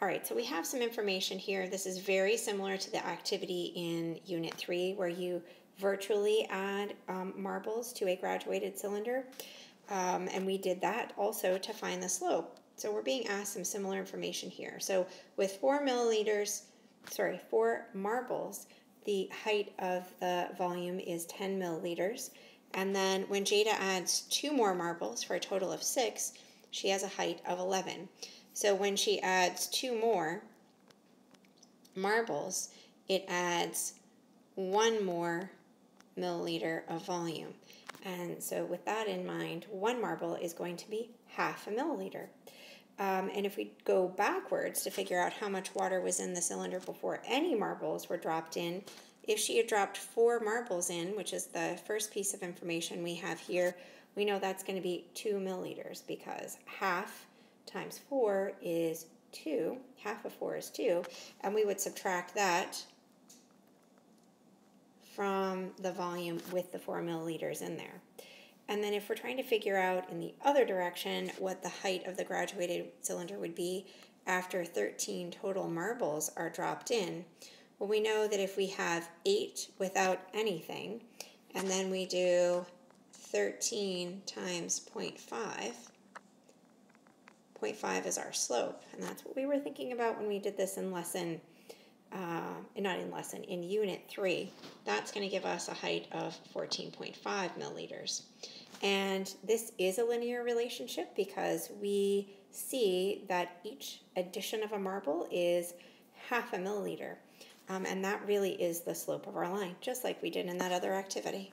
All right, so we have some information here. This is very similar to the activity in Unit 3 where you virtually add marbles to a graduated cylinder. And we did that also to find the slope. So we're being asked some similar information here. So with 4 marbles, the height of the volume is 10 milliliters. And then when Jada adds 2 more marbles for a total of 6, she has a height of 11. So when she adds 2 more marbles, it adds 1 more milliliter of volume. And so with that in mind, 1 marble is going to be half a milliliter. And if we go backwards to figure out how much water was in the cylinder before any marbles were dropped in, if she had dropped 4 marbles in, which is the first piece of information we have here, we know that's going to be 2 milliliters because half times 4 is 2. Half of 4 is 2. And we would subtract that from the volume with the 4 milliliters in there. And then if we're trying to figure out in the other direction what the height of the graduated cylinder would be after 13 total marbles are dropped in, well, we know that if we have 8 without anything, and then we do 13 times 0.5, 0.5 is our slope, and that's what we were thinking about when we did this in in Unit 3. That's going to give us a height of 14.5 milliliters. And this is a linear relationship because we see that each addition of a marble is half a milliliter. And that really is the slope of our line, just like we did in that other activity.